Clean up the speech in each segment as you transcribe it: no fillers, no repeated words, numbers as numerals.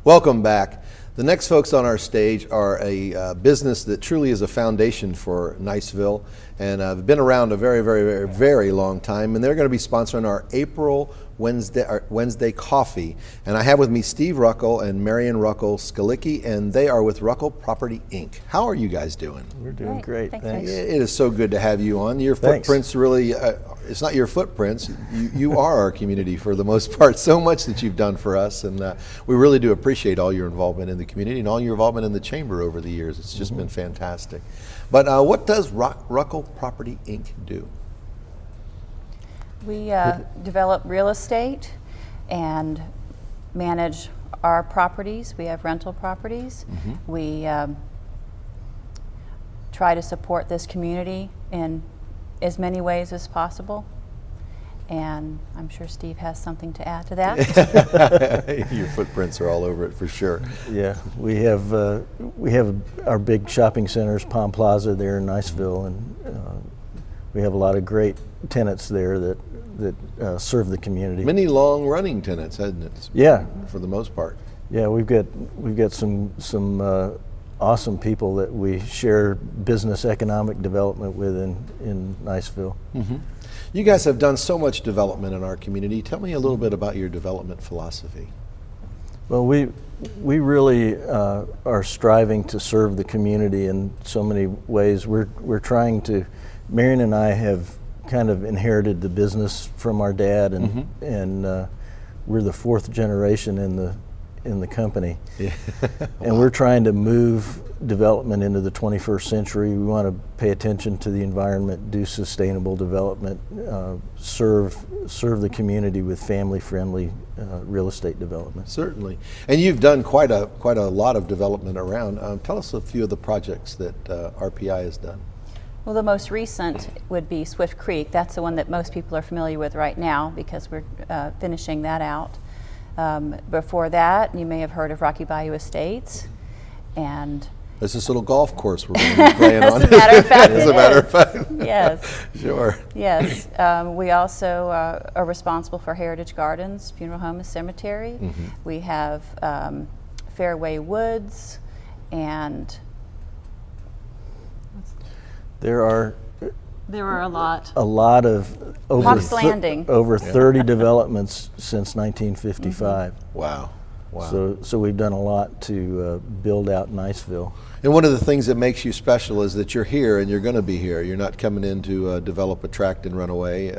Welcome back. The next folks on our stage are a business that truly is a foundation for Niceville, and have been around a very, very, very, very long time, and they're going to be sponsoring our April Wednesday coffee. And I have with me Steve Ruckel and Marion Ruckel Skalicky, and they are with Ruckel Property Inc. How are you guys doing? We're doing great. Thanks. It is so good to have you on. Your footprints really, it's not your footprints, you are our community for the most part. So much that you've done for us, and we really do appreciate all your involvement in the community and all your involvement in the chamber over the years. It's just been fantastic. But what does Ruckel Property Inc. do? We develop real estate and manage our properties. We have rental properties. We try to support this community in as many ways as possible. And I'm sure Steve has something to add to that. Your footprints are all over it for sure. Yeah, we have our big shopping centers, Palm Plaza there in Niceville, and we have a lot of great tenants there that serve the community. Many long-running tenants, hasn't it? Yeah, for the most part. Yeah, we've got some awesome people that we share business economic development with in Niceville. You guys have done so much development in our community. Tell me a little bit about your development philosophy. Well, we really are striving to serve the community in so many ways. We're trying to. Marion and I have kind of inherited the business from our dad, and we're the fourth generation in the company. Yeah. And we're trying to move development into the 21st century. We want to pay attention to the environment, do sustainable development, serve the community with family-friendly real estate development. Certainly, and you've done quite a lot of development around. Tell us a few of the projects that RPI has done. Well, the most recent would be Swift Creek. That's the one that most people are familiar with right now because we're finishing that out. Before that, you may have heard of Rocky Bayou Estates, and there's this little golf course we're going to be playing on. As a matter of fact, As a matter of fact. Yes. Sure. Yes. We also are responsible for Heritage Gardens, Funeral Home and Cemetery. We have Fairway Woods, and there are a lot. A lot of over 30 developments since 1955. Wow. So we've done a lot to build out Niceville. And one of the things that makes you special is that you're here and you're going to be here. You're not coming in to develop, attract, and run away.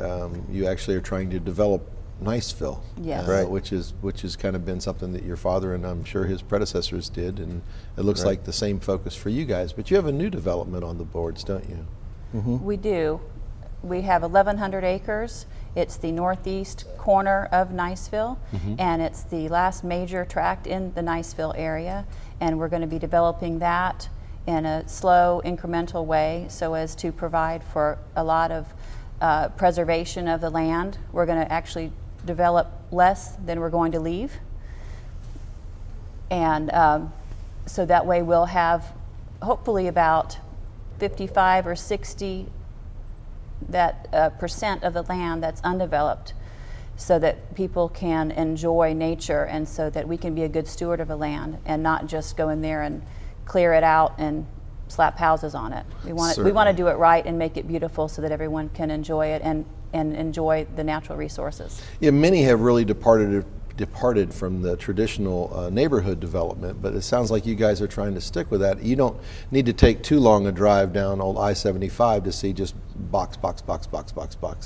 You actually are trying to develop Niceville, yes. Which has kind of been something that your father and I'm sure his predecessors did, and it looks like the same focus for you guys. But you have a new development on the boards, don't you? We do. We have 1,100 acres. It's the northeast corner of Niceville, and it's the last major tract in the Niceville area, and we're going to be developing that in a slow, incremental way so as to provide for a lot of preservation of the land. We're going to actually develop less than we're going to leave, and so that way we'll have hopefully about 55 or 60 percent of the land that's undeveloped, so that people can enjoy nature and so that we can be a good steward of the land and not just go in there and clear it out and slap houses on it. We want to do it right and make it beautiful so that everyone can enjoy it and enjoy the natural resources. Yeah, many have really departed from the traditional neighborhood development, but it sounds like you guys are trying to stick with that. You don't need to take too long a drive down old I-75 to see just box,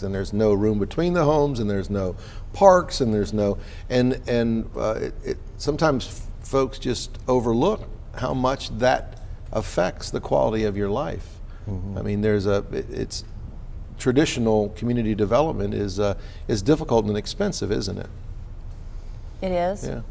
and there's no room between the homes, and there's no parks, and there's no, sometimes folks just overlook how much that affects the quality of your life. I mean, it's traditional community development is difficult and expensive, isn't it? It is. Yeah.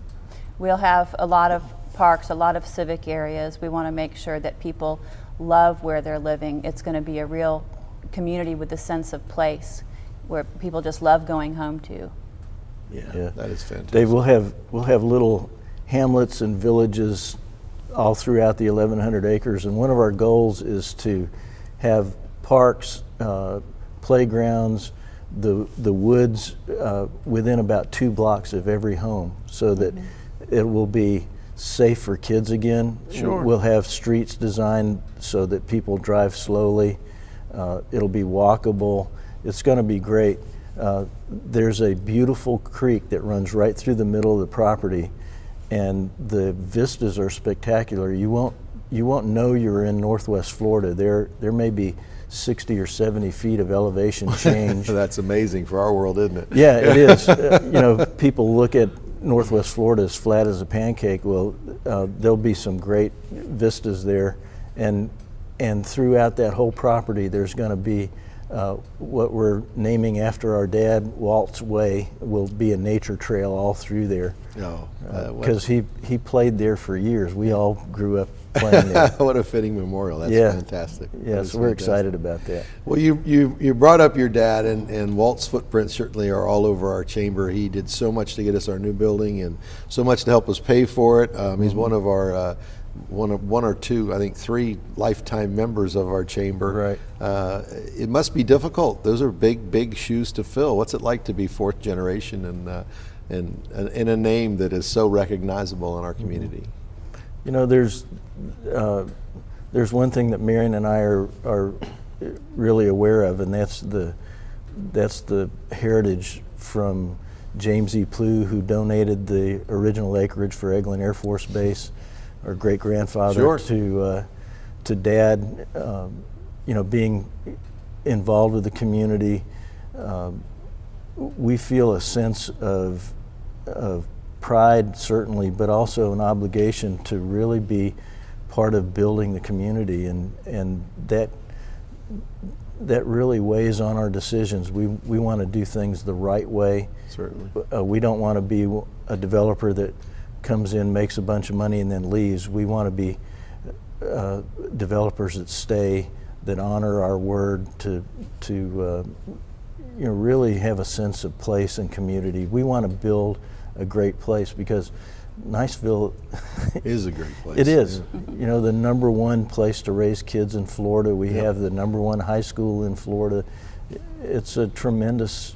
We'll have a lot of parks, a lot of civic areas. We want to make sure that people love where they're living. It's going to be a real community with a sense of place where people just love going home to. Yeah. That is fantastic. Dave, we'll have little hamlets and villages all throughout the 1,100 acres, and one of our goals is to have parks, playgrounds, the woods within about 2 blocks of every home, so that it will be safe for kids again. Sure. We'll have streets designed so that people drive slowly. It'll be walkable. It's going to be great. There's a beautiful creek that runs right through the middle of the property, and the vistas are spectacular. You won't know you're in Northwest Florida. There may be 60 or 70 feet of elevation change. That's amazing for our world, isn't it? Yeah, it is. People look at Northwest Florida as flat as a pancake. Well, there'll be some great vistas there, and throughout that whole property, there's going to be what we're naming after our dad, Walt's Way, will be a nature trail all through there. Oh, Because he played there for years. We all grew up playing there. what a fitting memorial. That's Yeah. fantastic. Yeah, That is so we're fantastic. excited about that. Well, you brought up your dad, and Walt's footprints certainly are all over our chamber. He did so much to get us our new building and so much to help us pay for it. He's one of our one or two, I think 3 lifetime members of our chamber. Right. It must be difficult. Those are big shoes to fill. What's it like to be 4th generation and in a name that is so recognizable in our community? There's one thing that Marion and I are really aware of, and that's the heritage from James E. Plew, who donated the original acreage for Eglin Air Force Base, our great-grandfather, Sure. to Dad. Being involved with the community, we feel a sense of pride, certainly, but also an obligation to really be part of building the community, and that really weighs on our decisions. We want to do things the right way. Certainly. We don't want to be a developer that comes in, makes a bunch of money, and then leaves. We want to be developers that stay, that honor our word, to really have a sense of place and community. We want to build a great place because Niceville Is a great place. it is. Yeah. The #1 place to raise kids in Florida. We have the #1 high school in Florida. It's a tremendous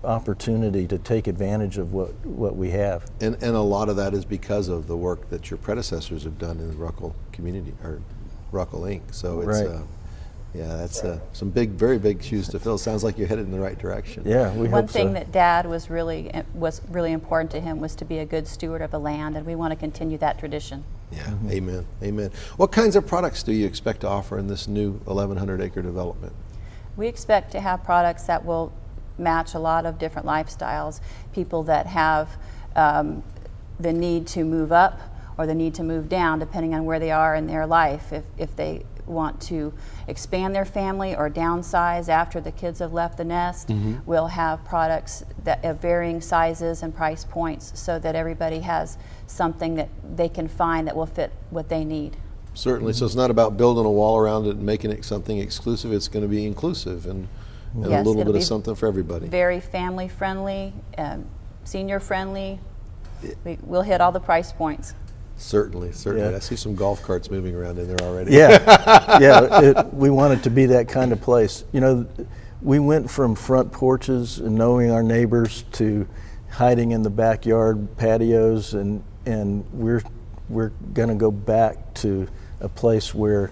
opportunity to take advantage of what we have. And a lot of that is because of the work that your predecessors have done in the Ruckel community, or Ruckel Inc. So it's Right. that's some very big shoes to fill. Sounds like you're headed in the right direction. Yeah, we One hope thing so. that Dad was really important to him was to be a good steward of the land, and we want to continue that tradition. Yeah. Amen. What kinds of products do you expect to offer in this new 1,100-acre development? We expect to have products that will match a lot of different lifestyles. People that have the need to move up or the need to move down, depending on where they are in their life. If they want to expand their family or downsize after the kids have left the nest, we'll have products that of varying sizes and price points so that everybody has something that they can find that will fit what they need. Certainly. So it's not about building a wall around it and making it something exclusive. It's going to be inclusive and Yes, a little it'll bit of be something for everybody. Very family friendly, senior friendly. We'll hit all the price points. Certainly. Yeah. I see some golf carts moving around in there already. Yeah, we want it to be that kind of place. We went from front porches and knowing our neighbors to hiding in the backyard patios, and we're going to go back to a place where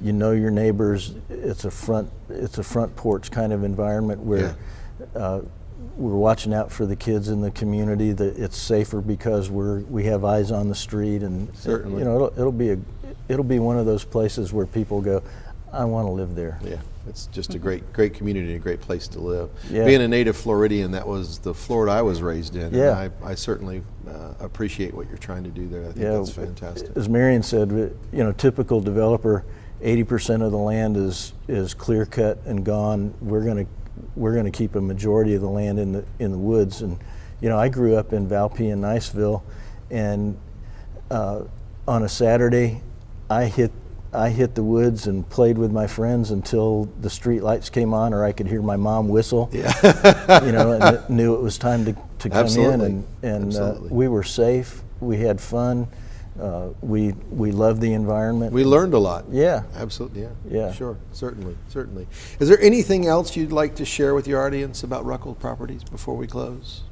you know your neighbors. It's a front porch kind of environment where we're watching out for the kids in the community. That it's safer because we have eyes on the street, and Certainly. it'll be one of those places where people go, I want to live there. Yeah, it's just a great community, a great place to live. Yeah. Being a native Floridian, that was the Florida I was raised in. Yeah. And I certainly appreciate what you're trying to do there. I think that's fantastic. As Marion said, typical developer, 80% of the land is clear cut and gone. We're going to keep a majority of the land in the woods. And I grew up in Valpy and Niceville, and on a Saturday, I hit the woods and played with my friends until the street lights came on, or I could hear my mom whistle. Yeah. And knew it was time to come Absolutely. in, and Absolutely. we were safe. We had fun. We loved the environment. We learned a lot. Yeah. Absolutely, Yeah. Sure, certainly. Is there anything else you'd like to share with your audience about Ruckel Properties before we close?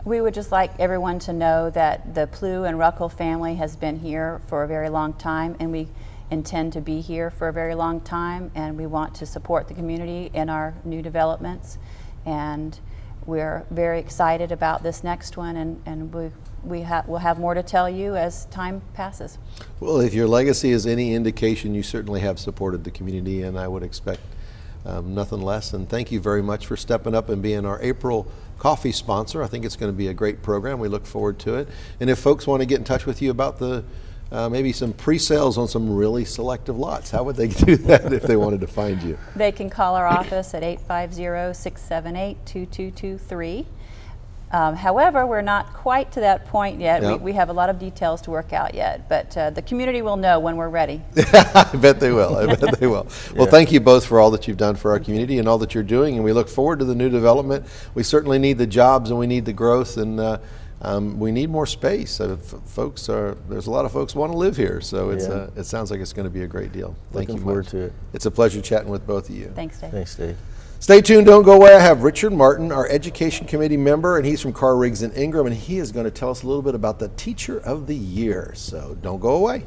We would just like everyone to know that the Plew and Ruckel family has been here for a very long time, and we intend to be here for a very long time, and we want to support the community in our new developments. And we're very excited about this next one, and we'll have more to tell you as time passes. Well, if your legacy is any indication, you certainly have supported the community, and I would expect nothing less. And thank you very much for stepping up and being our April coffee sponsor. I think it's going to be a great program. We look forward to it. And if folks want to get in touch with you about the maybe some pre-sales on some really selective lots, how would they do that if they wanted to find you? They can call our office at 850-678-2223. However, we're not quite to that point yet. Yep. We have a lot of details to work out yet, but the community will know when we're ready. I bet they will. I bet they will. Well, thank you both for all that you've done for our community and all that you're doing, and we look forward to the new development. We certainly need the jobs and we need the growth, and we need more space. There's a lot of folks who want to live here, so it sounds like it's going to be a great deal. Thank you Looking forward much. to it. It's a pleasure chatting with both of you. Thanks, Dave. Thanks, Dave. Stay tuned, don't go away. I have Richard Martin, our Education Committee member, and he's from Carr Riggs and Ingram, and he is going to tell us a little bit about the Teacher of the Year. So don't go away.